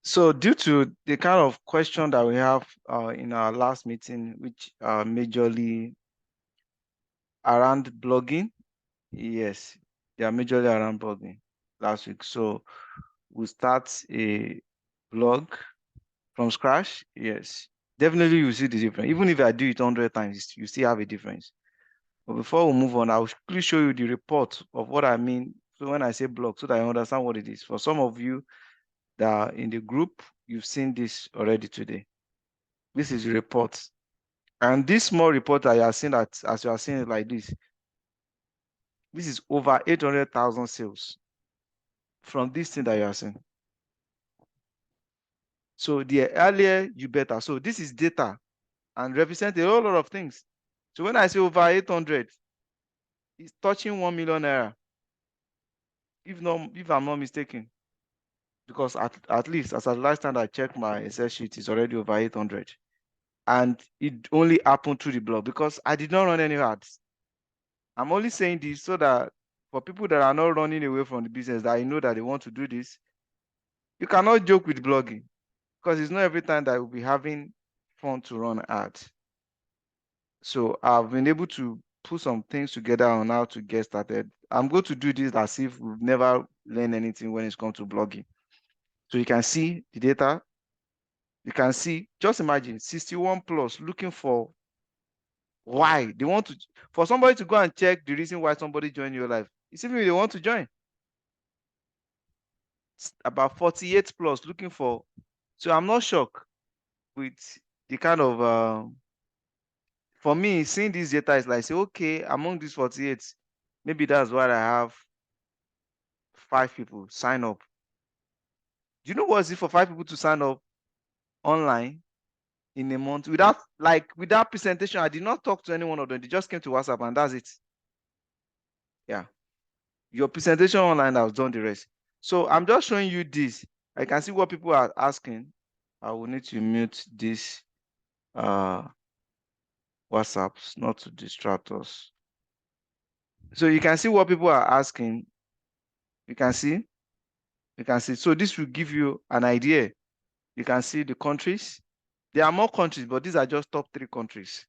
So due to the kind of question that we have in our last meeting, which are majorly around blogging, yes, they are majorly around blogging last week. So we start a blog from scratch. Yes, definitely you see the difference. Even if I do it 100 times, you still have a difference. But before we move on, I'll quickly show you the report of what I mean. So when I say blog, so that you understand what it is. For some of you that are in the group, you've seen this already today. This is the report. And this small report that you are seeing, that as you are seeing it like this is over 800,000 sales from this thing that you are seeing. So the earlier you better. So this is data and represent a whole lot of things. So when I say over 800, it's touching 1 million naira. If I'm not mistaken, because at least as at last time I checked my Excel sheet, it's already over 800. And it only happened through the blog because I did not run any ads. I'm only saying this so that for people that are not running away from the business, that I know that they want to do this, you cannot joke with blogging because it's not every time that we'll be having fun to run ads. So I've been able to put some things together on how to get started. I'm going to do this as if we've never learned anything when it's come to blogging. So you can see the data. You can see, just imagine 61 plus looking for why they want to, for somebody to go and check the reason why somebody joined your life. It's even if they want to join. It's about 48 plus looking for. So I'm not shocked with the kind of, for me, seeing this data is like, say, okay, among these 48, maybe that's why I have 5 people sign up. Do you know what is it for 5 people to sign up online in a month without presentation? I did not talk to any one of them. They just came to WhatsApp and that's it. Yeah. Your presentation online has done the rest. So I'm just showing you this. I can see what people are asking. I will need to mute this WhatsApps not to distract us. So you can see what people are asking. You can see. So this will give you an idea. You can see the countries. There are more countries, but these are just top 3 countries.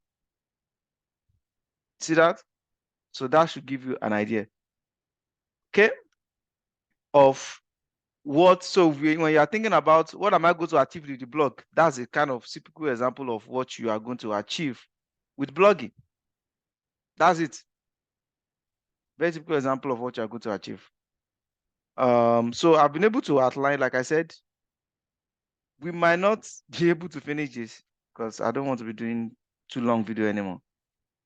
See that? So that should give you an idea. Okay. Of what, so when you are thinking about what am I going to achieve with the blog, that's a kind of typical example of what you are going to achieve with blogging. That's it. Very typical example of what you are going to achieve. So I've been able to outline, like I said, we might not be able to finish this because I don't want to be doing too long video anymore.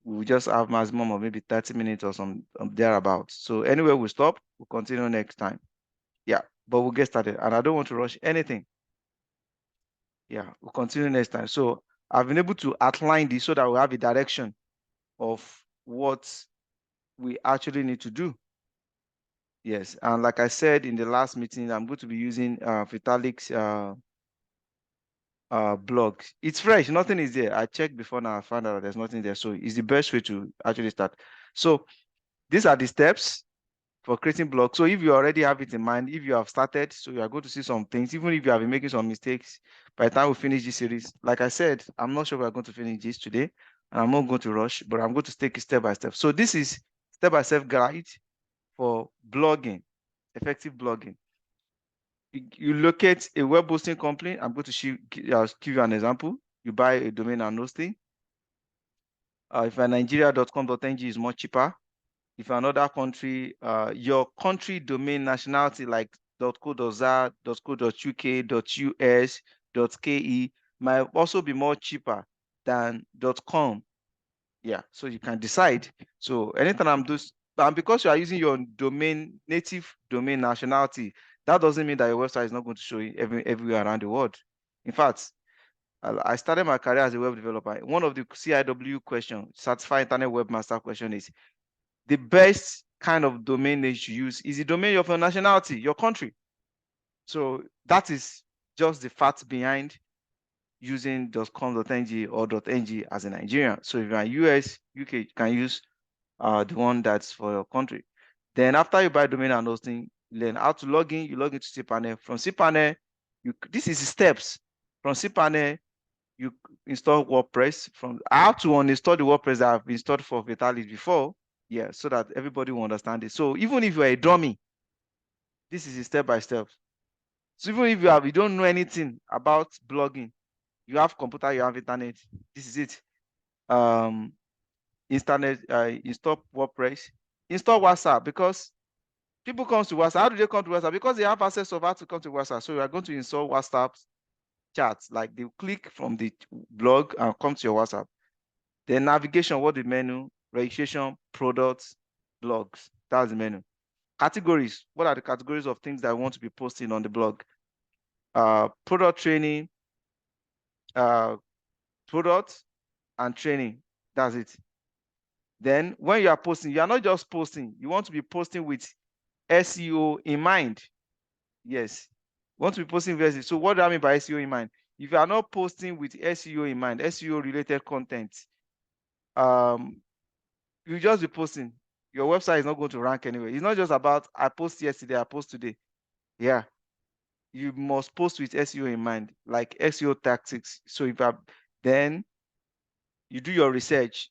We'll just have maximum of maybe 30 minutes or some thereabouts. So anyway, we'll stop. We'll continue next time. Yeah, but we'll get started. And I don't want to rush anything. Yeah, we'll continue next time. So I've been able to outline this so that we have a direction of what we actually need to do. Yes, and like I said in the last meeting, I'm going to be using Vitalik's blog. It's fresh, nothing is there. I checked before now, I found out there's nothing there. So it's the best way to actually start. So these are the steps for creating blogs. So if you already have it in mind, if you have started, so you are going to see some things, even if you have been making some mistakes, by the time we finish this series, like I said, I'm not sure we're going to finish this today, and I'm not going to rush, but I'm going to take it step by step. So this is step-by-step guide for blogging, effective blogging. You locate a web hosting company. I'm going to give you an example. You buy a domain and hosting. If you're Nigeria.com.ng is much cheaper. If you're another country, your country domain nationality like .co.za, .co.uk, .us, .ke might also be more cheaper than .com. Yeah, so you can decide. So anytime I'm doing, and because you are using your native domain nationality, that doesn't mean that your website is not going to show you everywhere around the world. In fact, I started my career as a web developer. One of the CIW questions, Certified Internet Webmaster question, is the best kind of domain name you use is the domain of your nationality, your country. So that is just the fact behind using .com.ng or .ng as a Nigerian. So if you're in US, UK, you can use the one that's for your country. Then after you buy domain and hosting, learn how to log in, you log into Cpanel. From Cpanel, This is the steps from Cpanel. You install WordPress. I have to uninstall the WordPress that I've installed for Vitalis before, yeah, so that everybody will understand it. So even if you're a dummy, this is a step by step. So even if you don't know anything about blogging, you have computer, you have internet, this is it. Install WordPress, install WhatsApp, because people come to WhatsApp. How do they come to WhatsApp? Because they have access of how to come to WhatsApp. So you are going to install WhatsApp chats. Like they click from the blog and come to your WhatsApp. Then navigation, what the menu, registration, products, blogs. That's the menu. Categories. What are the categories of things that I want to be posting on the blog? Product training, product and training. That's it. Then when you are posting, you are not just posting. You want to be posting with SEO in mind. Yes. You want to be posting with SEO. So what do I mean by SEO in mind? If you are not posting with SEO in mind, SEO related content, you just be posting. Your website is not going to rank anyway. It's not just about I post yesterday, I post today. Yeah. You must post with SEO in mind, like SEO tactics. So then you do your research.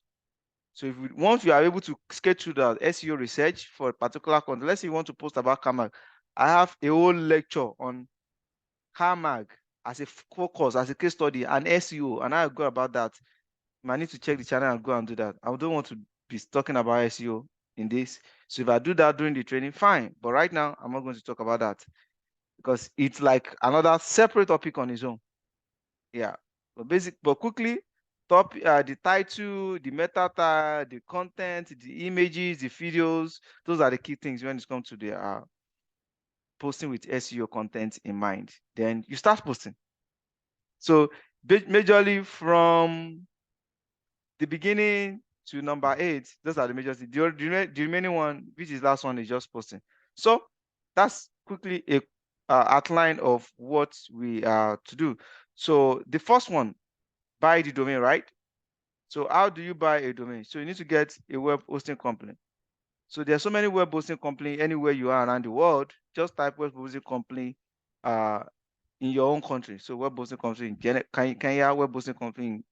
So once you are able to sketch through the SEO research for a particular content, let's say you want to post about Carmag. I have a whole lecture on Carmag as a focus, as a case study, and SEO, and I'll go about that. I need to check the channel and go and do that. I don't want to be talking about SEO in this. So if I do that during the training, fine. But right now, I'm not going to talk about that because it's like another separate topic on its own. Yeah. But quickly, the title, the meta tag, the content, the images, the videos, those are the key things when it comes to the posting with SEO content in mind. Then you start posting. So majorly from the beginning to number 8, those are the major things. The remaining one, which is last one, is just posting. So that's quickly a outline of what we are to do. So the first one, buy the domain, right? So how do you buy a domain? So you need to get a web hosting company. So there's so many web hosting company anywhere you are around the world. Just type web hosting company in your own country. So web hosting company in Kenya, web hosting company in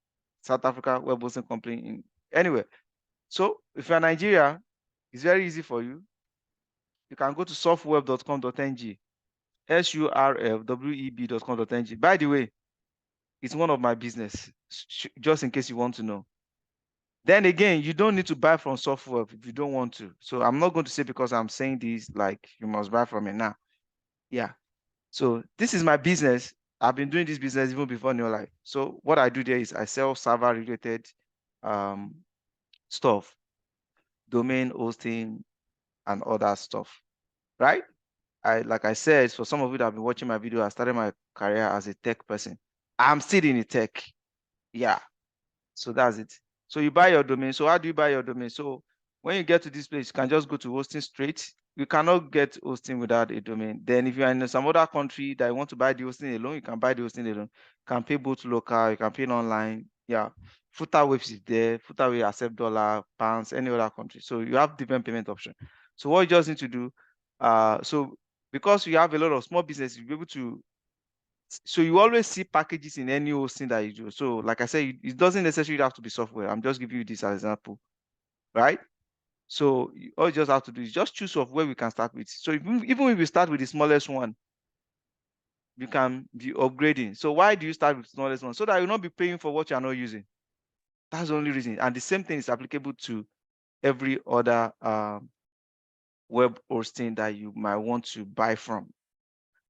South Africa, web hosting company in anywhere. So if you're Nigeria, it's very easy for you. You can go to surfweb.com.ng, surfweb.com.ng. By the way, it's one of my business, just in case you want to know. Then again, you don't need to buy from software if you don't want to. So I'm not going to say because I'm saying this, like you must buy from it now. Yeah. So this is my business. I've been doing this business even before NeoLife. So what I do there is I sell server related stuff, domain hosting and other stuff, right? Like I said, for some of you that have been watching my video, I started my career as a tech person. I'm still in the tech. Yeah. So that's it. So you buy your domain. So how do you buy your domain? So when you get to this place, you can just go to hosting straight. You cannot get hosting without a domain. Then if you're in some other country that you want to buy the hosting alone, you can buy the hosting alone. You can pay both local, you can pay online. Yeah. Footer Waves is there. Footer will accept dollar, pounds, any other country. So you have different payment option. So what you just need to do, so because you have a lot of small business, you'll be able to, so you always see packages in any hosting that you do. So like I said, it doesn't necessarily have to be software. I'm just giving you this as an example, right? So all you just have to do is just choose of where we can start with. So even if we start with the smallest one, you can be upgrading. So why do you start with the smallest one? So that you'll not be paying for what you're not using. That's the only reason. And the same thing is applicable to every other web hosting that you might want to buy from.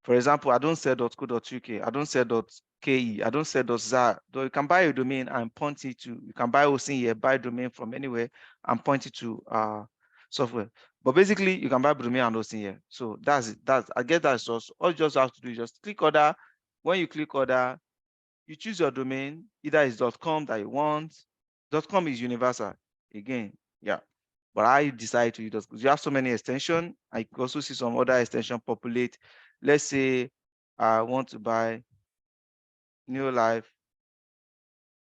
For example, I don't sell .co.uk, I don't sell .ke, I don't sell .za. Though you can buy a domain and point it to, you can buy hosting here, buy domain from anywhere and point it to software. But basically, you can buy domain and hosting here. So that's it. I guess that's just, all you just have to do is just click order. When you click order, you choose your domain, either it's .com that you want. .com is universal. Again, yeah. But I decide to use those because you have so many extensions. I can also see some other extension populate. Let's say I want to buy NeoLife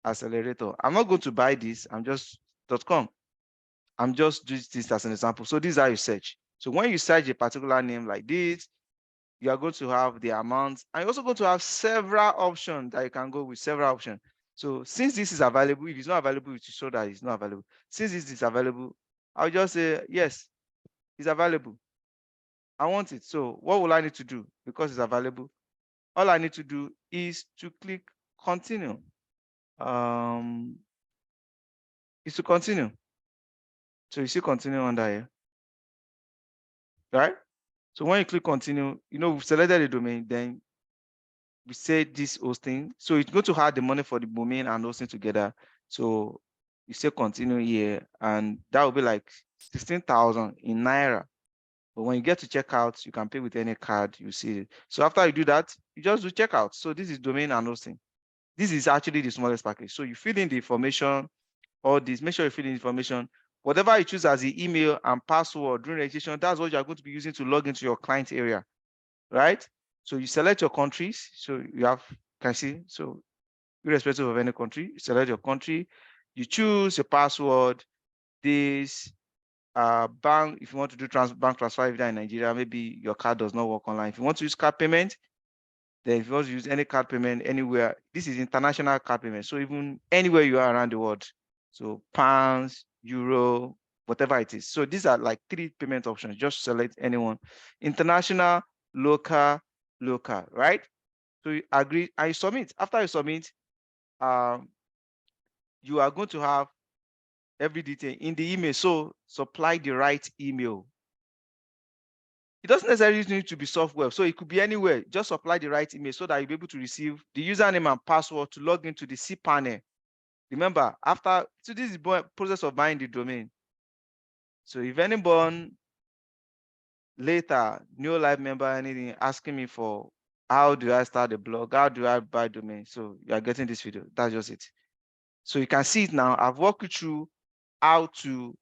accelerator. I'm not going to buy this. I'm just .com. I'm just doing this as an example. So this is how you search. So when you search a particular name like this, you are going to have the amount, and you're also going to have several options that you can go with, several options. So since this is available, if it's not available, it will show that it's not available. Since this is available, I'll just say, yes, it's available. I want it. So what will I need to do? Because it's available, all I need to do is to click continue. Is to continue. So you see continue under here, right? So when you click continue, we've selected the domain, then we say this hosting. So it's going to add the money for the domain and hosting together. So you say continue here, and that will be like 16,000 in Naira. But when you get to checkout, you can pay with any card, you see it. So after you do that, you just do checkout. So this is domain and hosting. This is actually the smallest package. So you fill in the information, all this, make sure you fill in information. Whatever you choose as the email and password during registration, that's what you're going to be using to log into your client area, right? So you select your countries. So you can see, so irrespective of any country, you select your country, you choose your password, this bank, if you want to do bank transfer if you're in Nigeria, maybe your card does not work online. If you want to use card payment, then if you want to use any card payment anywhere, this is international card payment. So even anywhere you are around the world, so pounds, euro, whatever it is. So these are like 3 payment options. Just select anyone. International, local, right? So you agree, I submit. After you submit, you are going to have every detail in the email. So supply the right email. It doesn't necessarily need to be software. So it could be anywhere. Just supply the right email so that you'll be able to receive the username and password to log into the Cpanel. Remember, so this is the process of buying the domain. So if anyone later, NeoLife member, anything, asking me for how do I start a blog, how do I buy domain? So you are getting this video. That's just it. So you can see it now. I've walked you through how to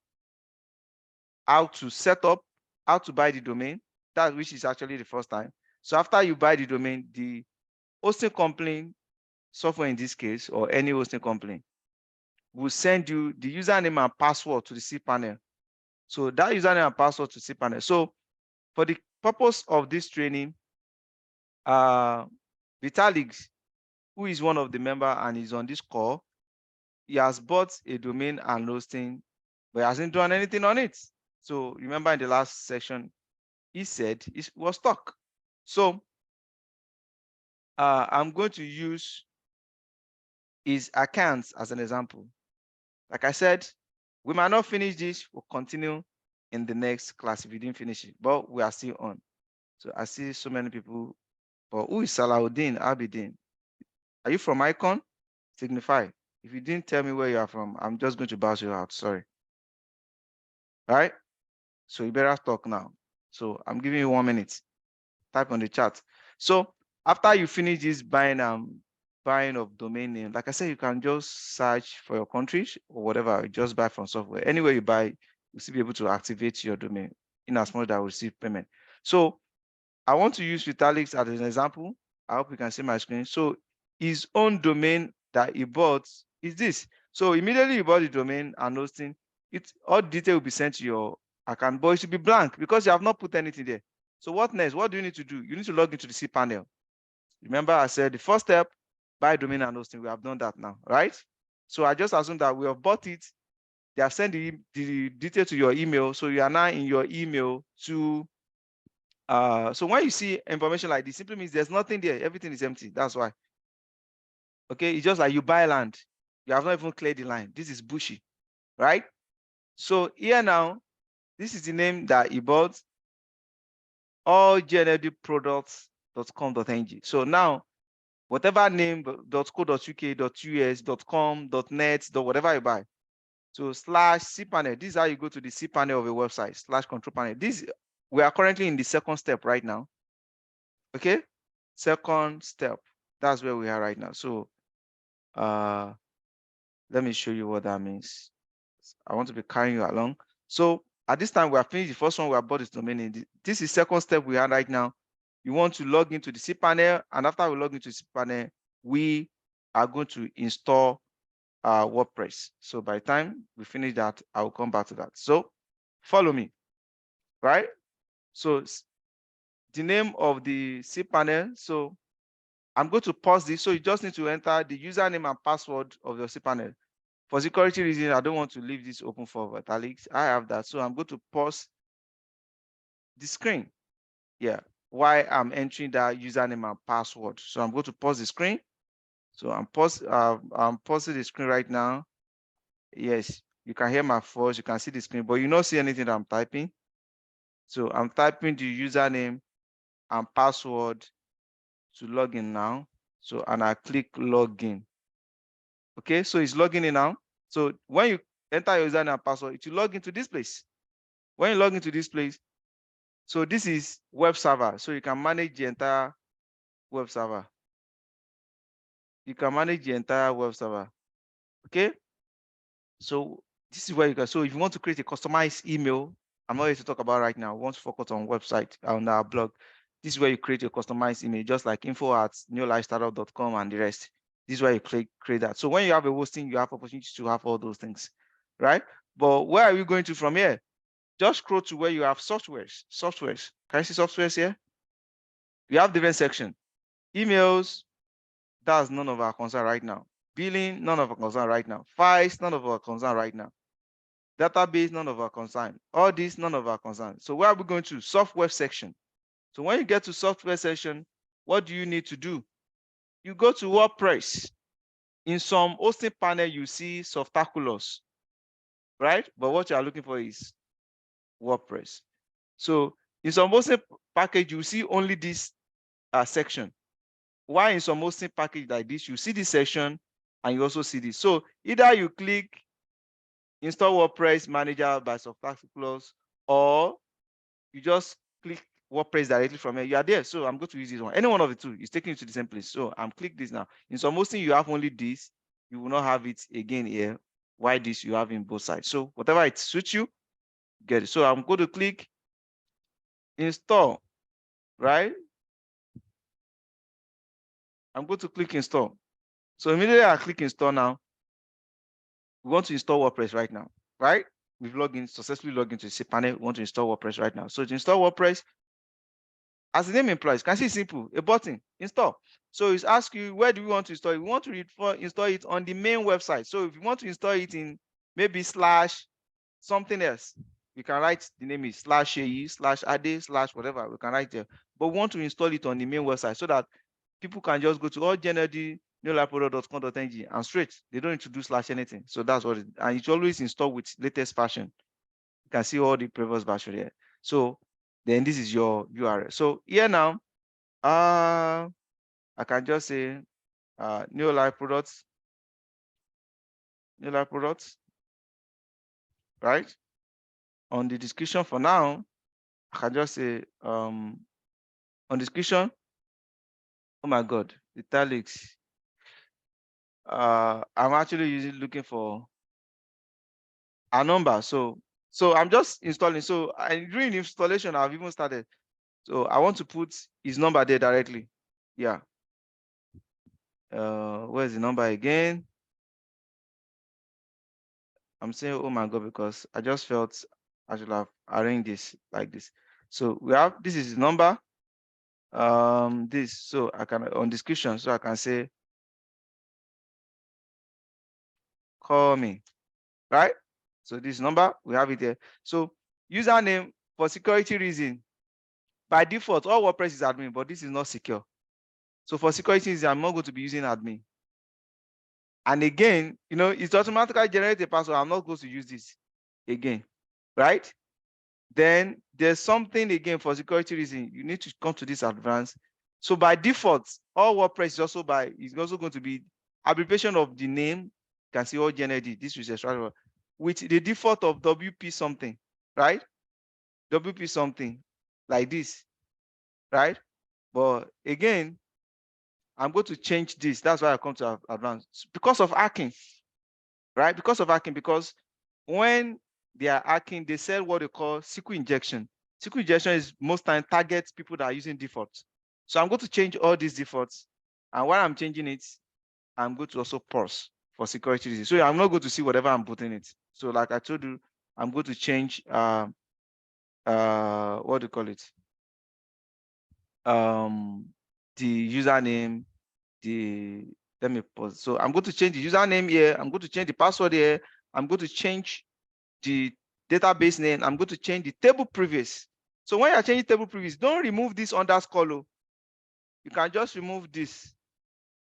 set up, how to buy the domain, that which is actually the first time. So after you buy the domain, the hosting company, software in this case, or any hosting company, will send you the username and password to the Cpanel. So that username and password to Cpanel. So for the purpose of this training, Vitaly, who is one of the member and is on this call, he has bought a domain and hosting, but hasn't done anything on it. So remember in the last section, he said it was stuck. So I'm going to use his accounts as an example. Like I said, we might not finish this. We'll continue in the next class if we didn't finish it, but we are still on. So I see so many people. But who is Salahuddin Abidin? Are you from Icon? Signify. If you didn't tell me where you are from, I'm just going to bounce you out. Sorry. All right. So you better talk now. So I'm giving you 1 minute. Type on the chat. So after you finish this buying of domain name, like I said, you can just search for your country or whatever. You just buy from software. Anywhere you buy, you'll still be able to activate your domain in as much as will receive payment. So I want to use Vitalik's as an example. I hope you can see my screen. So his own domain that he bought is this. So immediately you bought the domain and hosting, all detail will be sent to your account, but it should be blank because you have not put anything there. So what next? What do you need to do? You need to log into the Cpanel. Remember, I said the first step, buy domain and hosting. We have done that now, right? So I just assume that we have bought it. They have sent the detail to your email. So you are now in your email to so when you see information like this, simply means there's nothing there. Everything is empty. That's why. Okay, it's just like you buy land. You have not even cleared the line. This is bushy, right? So here now, this is the name that he bought, allgnldproducts.com.ng. So now, whatever name, .co.uk, .us, .com, .net, whatever you buy. So /cpanel. This is how you go to the cpanel of a website, /control panel. We are currently in the second step right now. Okay, second step. That's where we are right now. So let me show you what that means. I want to be carrying you along. So at this time, we have finished the first one. We have bought this domain name. This is second step we are right now. You want to log into the Cpanel, and after we log into the Cpanel, we are going to install WordPress. So by the time we finish that, I will come back to that. So follow me, right? So the name of the cPanel. So I'm going to pause this. So you just need to enter the username and password of your cPanel. For security reasons, I don't want to leave this open for italics. I have that. So I'm going to pause the screen. Yeah, why I'm entering that username and password. So I'm going to pause the screen. So I'm pausing the screen right now. Yes, you can hear my voice, you can see the screen, but you don't see anything that I'm typing. So I'm typing the username and password to log in now. So, and I click login. Okay, so it's logging in now. So when you enter your username and password, it will log into this place. When you log into this place, so this is web server. So you can manage the entire web server. You can manage the entire web server. Okay. So this is where you can. So if you want to create a customized email, I'm not here to talk about right now. We want to focus on website on our blog. This is where you create your customized email, just like info@neolifestartup.com and the rest. This is where you create that. So when you have a hosting, you have opportunity to have all those things, right? But where are we going to from here? Just scroll to where you have softwares. Softwares. Can you see softwares here? We have different sections. Emails, that's none of our concern right now. Billing, none of our concern right now. Files, none of our concern right now. Database, none of our concern. All this, none of our concern. So where are we going to? Software section. So when you get to software section, what do you need to do? You go to WordPress. In some hosting panel, you see Softaculous, right? But what you are looking for is WordPress. So in some hosting package, you see only this section. Why in some hosting package like this, you see this section and you also see this. So either you click install WordPress manager by Softaculous, or you just click WordPress directly from here. You are there. So I'm going to use this one. Any one of the two is taking you to the same place. So I'm click this now. In some hosting, you have only this. You will not have it again here. Why this you have in both sides? So whatever it suits you, get it. So I'm going to click install, right? I'm going to click install. So immediately I click install now. We want to install WordPress right now, right? We've successfully logged into the cPanel. We want to install WordPress right now. So to install WordPress, as the name implies, can see simple, a button, install. So it's ask you, where do we want to install it? We want to install it on the main website. So if you want to install it in maybe slash something else, we can write the name is /AE/ADE/ whatever, we can write there. But we want to install it on the main website so that people can just go to allgeneralneolifeproduct.com.ng and straight. They don't need to do slash anything. So that's what and it's always installed with latest version. You can see all the previous version here. So then this is your URL. So here now, I can just say NeoLife products, right? On the description for now, I can just say on description. Oh my God, italics. I'm actually looking for a number. So I'm just installing. So during installation, I've even started. So I want to put his number there directly. Yeah. Where's the number again? I'm saying, oh my God, because I just felt I should have arranged this like this. So we have, this is the number. This, so I can, on description, so I can say, call me, right? So this number, we have it there. So username, for security reason, by default, all WordPress is admin, but this is not secure. So for security reasons, I'm not going to be using admin. And again, you know, it's automatically generate a password. I'm not going to use this again, right? Then there's something again for security reason. You need to come to this advanced. So by default, all WordPress is also going to be abbreviation of the name. You can see all GND. This is extract with the default of WP something, right? WP something like this, right? But again, I'm going to change this. That's why I come to advanced because of hacking, right? Because of hacking, because when they are hacking, they sell what they call SQL injection. SQL injection is most time targets people that are using defaults. So I'm going to change all these defaults. And while I'm changing it, I'm going to also pause for security reasons. So I'm not going to see whatever I'm putting it. So like I told you, I'm going to change what do you call it? the username, let me pause. So I'm going to change the username here. I'm going to change the password here. I'm going to change the database name. I'm going to change the table previous. So when you're changing table previous, don't remove this underscore. You can just remove this,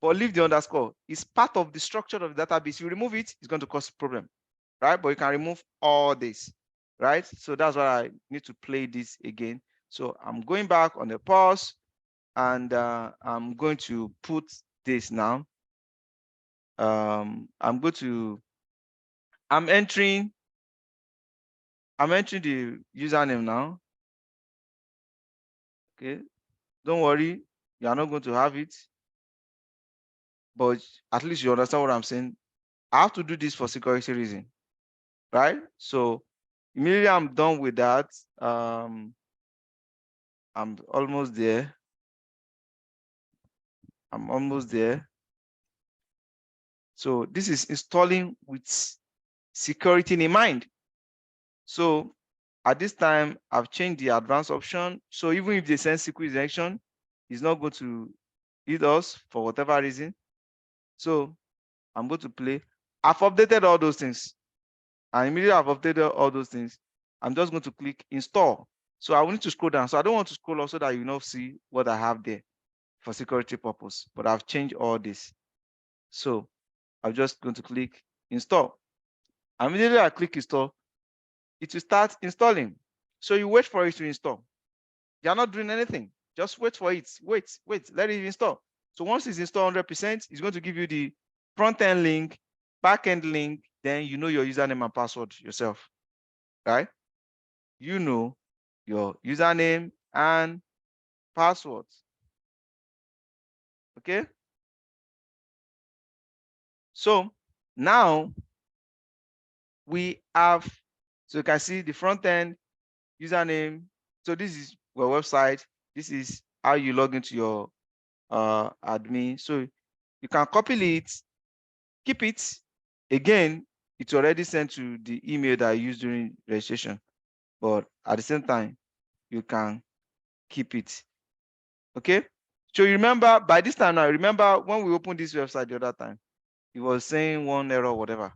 but leave the underscore. It's part of the structure of the database. You remove it, it's going to cause a problem, right? But you can remove all this, right? So that's why I need to play this again. So I'm going back on the pause, and I'm going to put this now. I'm entering the username now. Okay, don't worry, you are not going to have it, but at least you understand what I'm saying. I have to do this for security reason, right? So immediately I'm done with that. I'm almost there. I'm almost there. So this is installing with security in mind. So at this time, I've changed the advanced option. So even if they send SQL injection, it's not going to hit us for whatever reason. So I'm going to play. I've updated all those things. And immediately I've updated all those things, I'm just going to click install. So I will need to scroll down. So I don't want to scroll up so that you not see what I have there for security purpose, but I've changed all this. So I'm just going to click install. Immediately I click install, it will start installing. So you wait for it to install. You're not doing anything. Just wait for it. Wait, let it install. So once it's installed 100%, it's going to give you the front-end link, back-end link, then you know your username and password yourself, right? You know your username and password. Okay. So now we have, so you can see the front end username. So this is your website. This is how you log into your admin. So you can copy it, keep it. Again, it's already sent to the email that I used during registration, but at the same time, you can keep it. Okay. So you remember by this time now, remember when we opened this website the other time, it was saying one error, whatever.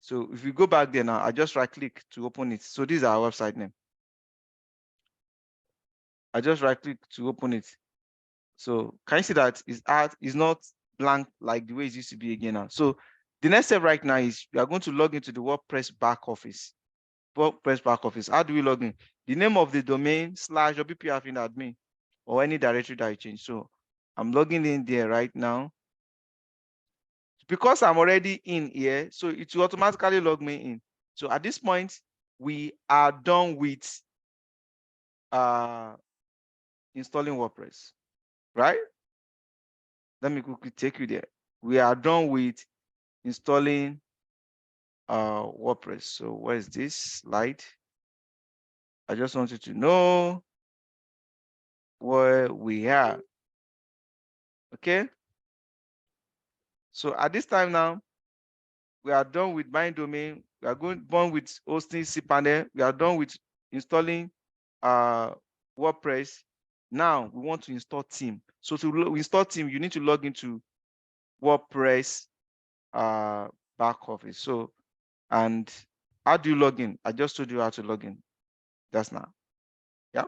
So if you go back there now, I just right click to open it. So this is our website name. I just right click to open it. So can you see that it's not blank like the way it used to be again now? So the next step right now is we are going to log into the WordPress back office. WordPress back office. How do we log in? The name of the domain / WP-admin or any directory that you change. So I'm logging in there right now. Because I'm already in here, so it will automatically log me in. So at this point, we are done with installing WordPress, right? Let me quickly take you there. We are done with installing WordPress. So where is this slide? I just want you to know where we are. Okay. So at this time now, we are done with my domain. We are done with hosting Cpanel. We are done with installing WordPress. Now we want to install theme. So to install theme, you need to log into WordPress back office. So, and how do you log in? I just told you how to log in. That's now. Yeah.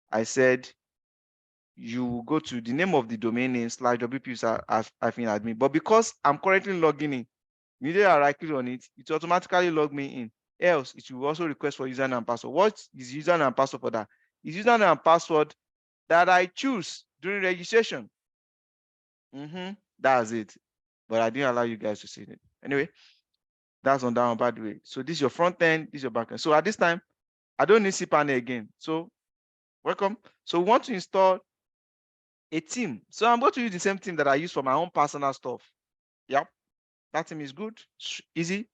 I said you go to the name of the domain name / WP-admin. But because I'm currently logging in, immediately I right click on it, it automatically log me in. Else, it will also request for username and password. What is username and password for that? It's username and password that I choose during registration. That's it. But I didn't allow you guys to see it. Anyway, that's on that one, by the way. So this is your front end, this is your back end. So at this time, I don't need Cpanel again. So welcome. So we want to install a theme. So I'm going to use the same theme that I use for my own personal stuff. Yep. That theme is good, easy,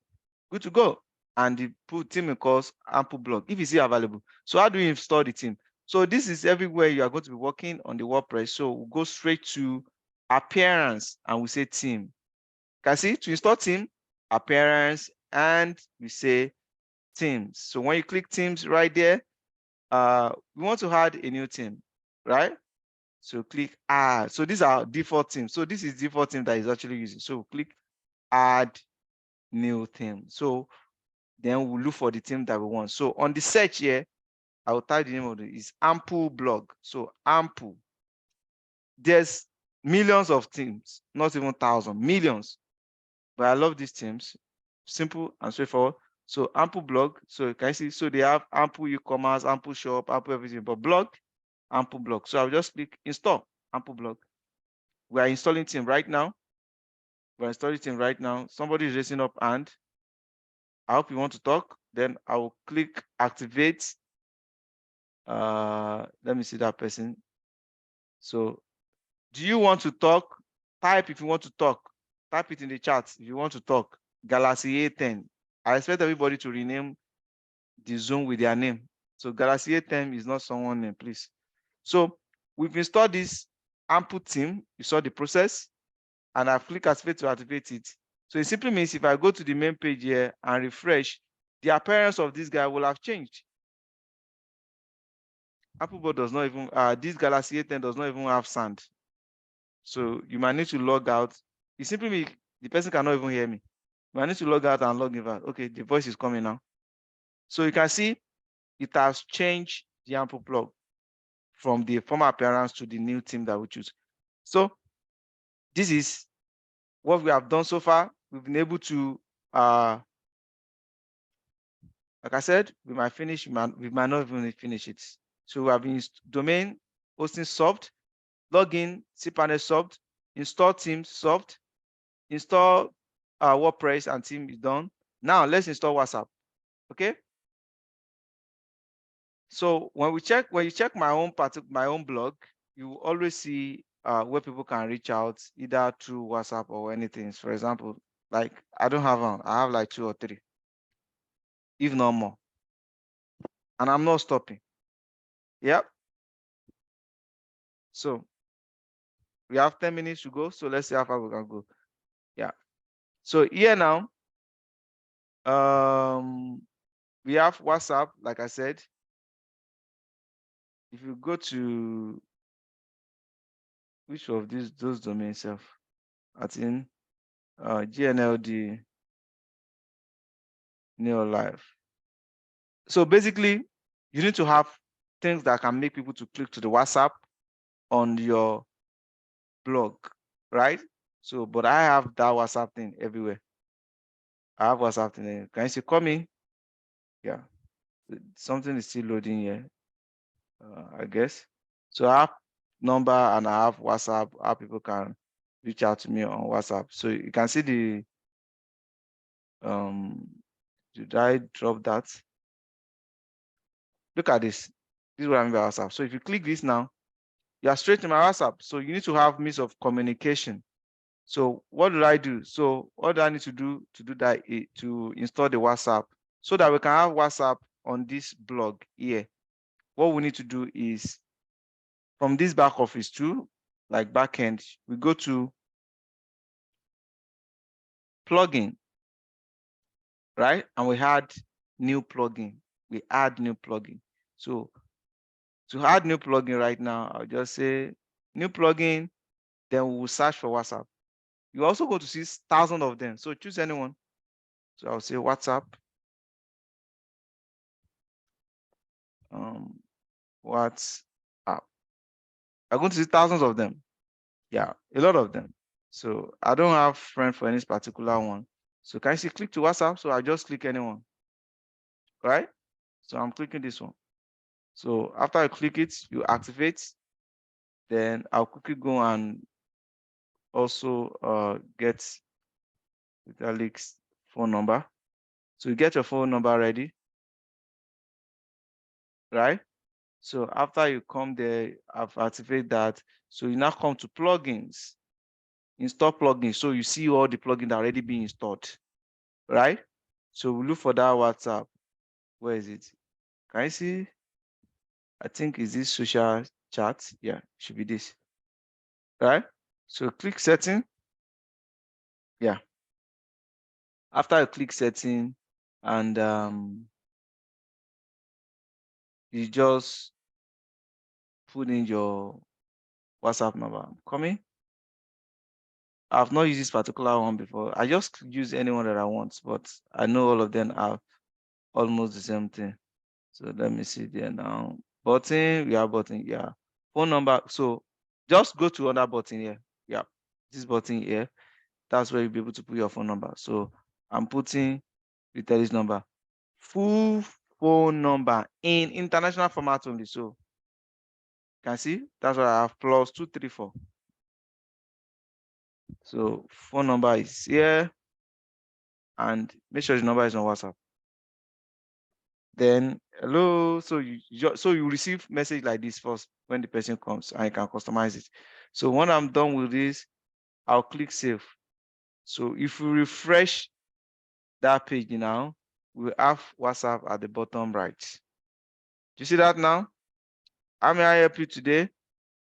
good to go. And the theme calls ample block if it's still available. So how do we install the theme? So this is everywhere you are going to be working on the WordPress. So we'll go straight to appearance and we say theme. You can see to install theme, appearance, and we say themes. So when you click themes right there, we want to add a new theme. right? So click add. So these are default themes. So this is default theme that is actually using. So click add new theme. So then we'll look for the theme that we want. So on the search here, I will type the name of it is Ample blog. So Ample. There's millions of themes, not even thousands, millions. But I love these themes. Simple and straightforward. So Ample blog. So can you see? So they have Ample e-commerce, Ample shop, Ample everything. But blog, Ample blog. So I'll just click install Ample blog. We are installing theme right now. We're installing theme right now. Somebody is raising up hand. I hope you want to talk. Then I will click activate. Let me see that person. So do you want to talk? Type if you want to talk. Type it in the chat if you want to talk. Galaxy A10. I expect everybody to rename the Zoom with their name. So Galaxy A10 is not someone's name, please. So we've installed this Ample theme. You saw the process, and I've clicked activate to activate it. So it simply means if I go to the main page here and refresh, the appearance of this guy will have changed. Appleboard does not even, this Galaxy A10 does not even have sound. So you might need to log out. It simply means the person cannot even hear me. You might need to log out and log in back. Okay, the voice is coming now. So you can see it has changed the Ample plug from the former appearance to the new theme that we choose. So this is what we have done so far. We've been able to, like I said, we might finish, we might not even finish it. So we have been domain hosting solved, login, cPanel solved, install Teams solved, install WordPress and theme is done. Now let's install WhatsApp. Okay. So when you check my own blog, you will always see where people can reach out either through WhatsApp or anything. For example, like I don't have one, I have like 2 or 3, if not more. And I'm not stopping. Yep. So we have 10 minutes to go. So let's see how far we can go. Yeah. So here now, we have WhatsApp, like I said. If you go to which of those domains self, I think GNLD, NeoLife. So basically, you need to have things that can make people to click to the WhatsApp on your blog, right? So, but I have that WhatsApp thing everywhere. I have WhatsApp thing there. Can you see coming? Yeah, something is still loading here, I guess. So I have number and I have WhatsApp, how people can reach out to me on WhatsApp. So you can see the, did I drop that? Look at this. This is what I mean by WhatsApp. So if you click this now, you are straight to my WhatsApp. So you need to have means of communication. So what do I do? So what do I need to do that to install the WhatsApp so that we can have WhatsApp on this blog here? What we need to do is from this back office too, like backend, we go to plugin, right? And we add new plugin. We add new plugin. So to add new plugin right now, I'll just say new plugin, then we will search for WhatsApp. You also go to see thousands of them. So choose anyone. So I'll say WhatsApp. WhatsApp. I'm going to see thousands of them. Yeah, a lot of them. So I don't have friend for any particular one. So can you see click to WhatsApp? So I just click anyone, right? So I'm clicking this one. So after I click it, you activate. Then I'll quickly go and also get Vitalik's phone number. So you get your phone number ready, right? So after you come there, I've activated that. So you now come to plugins, install plugins. So you see all the plugins that are already being installed, right? So we look for that WhatsApp. Where is it? Can you see? I think is this social chat. Yeah, should be this, right? So click setting. Yeah. After you click setting and you just put in your WhatsApp number. I'm coming. I've not used this particular one before. I just use anyone that I want, but I know all of them are almost the same thing. So let me see there now. Button, we have button, yeah. Phone number. So just go to another button here. Yeah, this button here. That's where you'll be able to put your phone number. So I'm putting Vitaly's number. Full phone number in international format only. So you can see that's what I have, +234. So phone number is here, and make sure the number is on WhatsApp. Then hello, so you receive message like this first when the person comes, and you can customize it. So when I'm done with this, I'll click save. So if you refresh that page now, we have WhatsApp at the bottom right. Do you see that now? How may I help you today?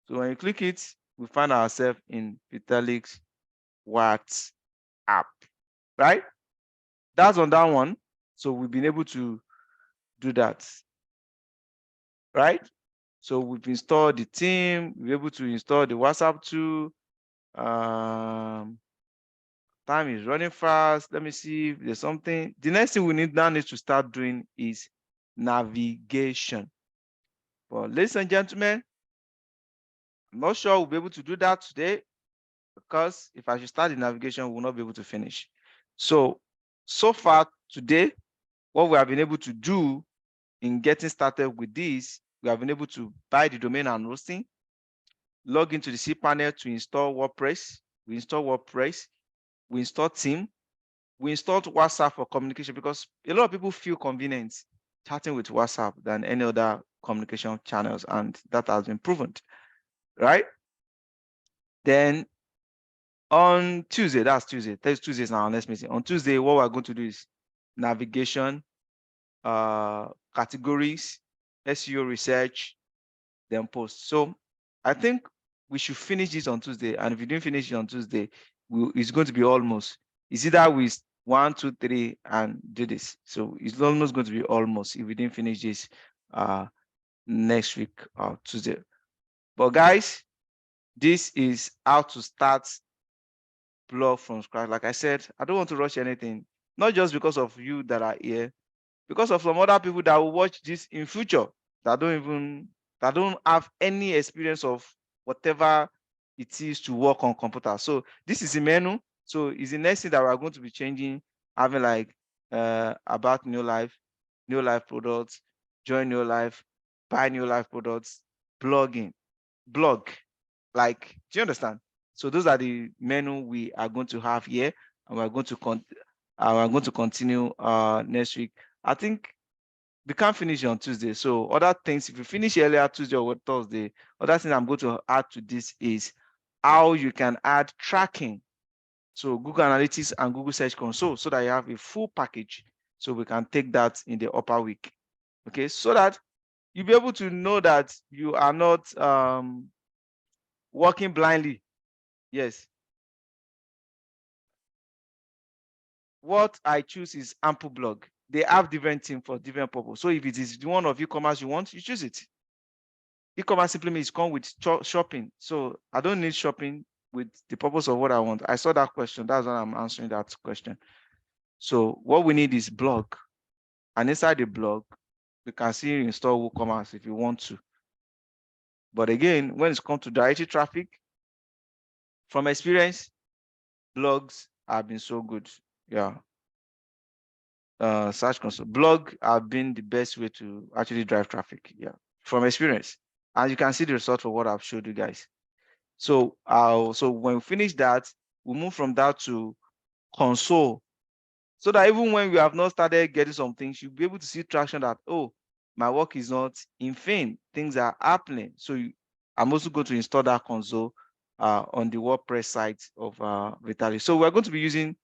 So when you click it, we find ourselves in Vitalik's WhatsApp, right? That's on that one. So we've been able to do that, right? So we've installed the theme, we're able to install the WhatsApp too. Time is running fast. Let me see if there's something. The next thing we need to start doing is navigation. But ladies and gentlemen, I'm not sure we'll be able to do that today, because if I should start the navigation, we'll not be able to finish. So far today, what we have been able to do in getting started with this, we have been able to buy the domain and hosting, log into the cPanel to install WordPress. We install WordPress, we install theme, we installed WhatsApp for communication, because a lot of people feel convenient chatting with WhatsApp than any other communication channels, and that has been proven, right? Then on Tuesday, that's Tuesday. Tuesday is our next meeting. On Tuesday, what we're going to do is navigation, categories, SEO research, then post. So I think we should finish this on Tuesday. And if you didn't finish it on Tuesday, it's going to be almost. It's either we 1, 2, 3 and do this. So it's almost going to be almost if we didn't finish this next week Tuesday. But guys, this is how to start blog from scratch. Like I said, I don't want to rush anything, not just because of you that are here, because of some other people that will watch this in future that don't have any experience of whatever it is to work on computer. So this is the menu. So it's the next thing that we're going to be changing, having like about NeoLife products, join NeoLife, buy NeoLife products, blogging, blog. Like, do you understand? So those are the menu we are going to have here, and we're going to continue next week. I think we can't finish on Tuesday. So other things, if you finish earlier Tuesday or Thursday, other thing I'm going to add to this is how you can add tracking. So Google Analytics and Google Search Console, so that you have a full package. So we can take that in the upper week. Okay, so that you'll be able to know that you are not working blindly. Yes. What I choose is Ample Blog. They have different things for different purpose. So if it is the one of e-commerce you want, you choose it. E-commerce simply means come with shopping. So I don't need shopping with the purpose of what I want. I saw that question. That's why I'm answering that question. So what we need is blog. And inside the blog, we can see install WooCommerce if you want to. But again, when it's come to directory traffic, from experience, blogs have been so good. Yeah. Search console, blog have been the best way to actually drive traffic. Yeah, from experience. And you can see the result for what I've showed you guys. So when we finish that, we move from that to console, so that even when we have not started getting some things, you'll be able to see traction that, oh, my work is not in vain, things are happening. So I'm also going to install that console on the WordPress site of Vitaly. So we're going to be using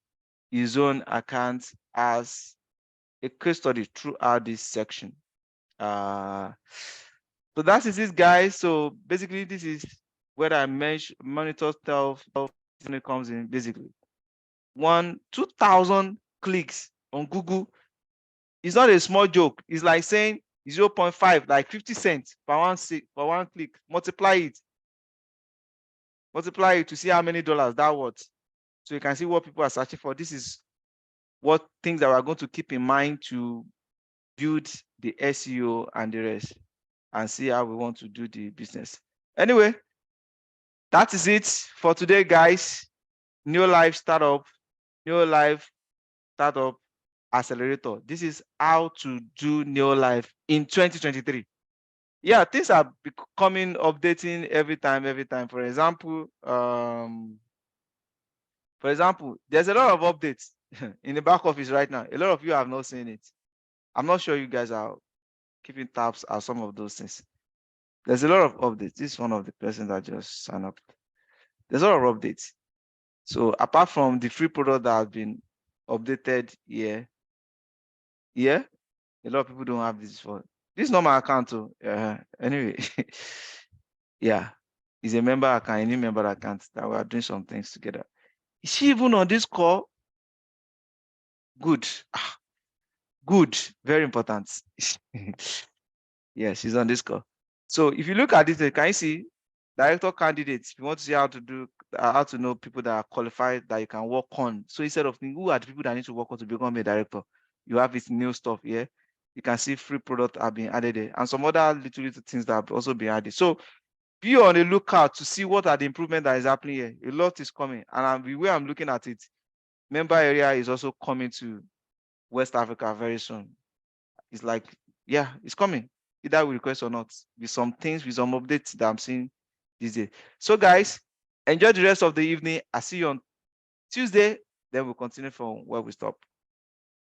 his own account as a case study throughout this section. So that is it, guys. So basically, this is where I monitor stuff when it comes in. Basically, 2,000 clicks on Google is not a small joke. It's like saying 0.5, like 50 cents per one click. Multiply it to see how many dollars that was. So you can see what people are searching for. This is what things that we're going to keep in mind to build the SEO and the rest, and see how we want to do the business. Anyway, that is it for today, guys. NeoLife Startup Accelerator. This is how to do NeoLife in 2023. Yeah, things are becoming updating every time. For example, there's a lot of updates in the back office right now. A lot of you have not seen it. I'm not sure you guys are keeping tabs at some of those things. There's a lot of updates. This is one of the persons that just signed up. There's a lot of updates. So apart from the free product that has been updated here, a lot of people don't have this for. This is not my account too. Anyway, yeah, it's a member account, any member account that we are doing some things together. Is she even on this call? Good. Good. Very important. Yeah, she's on this call. So if you look at this, can you see director candidates? If you want to see how to know people that are qualified that you can work on. So instead of thinking who are the people that need to work on to become a director, you have this new stuff here. You can see free product are being added there, and some other little things that have also been added. So be on the lookout to see what are the improvements that is happening here. A lot is coming, and the way I'm looking at it, member area is also coming to West Africa very soon. It's like, yeah, it's coming, either we request or not, with some things, with some updates that I'm seeing these days. So guys, enjoy the rest of the evening. I'll see you on Tuesday, then we'll continue from where we stop.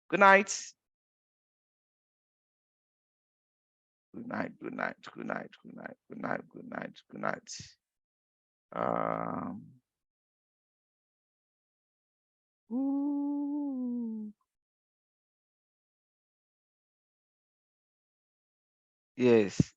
Good night. Good night, good night, good night, good night, good night, good night, good night. Yes.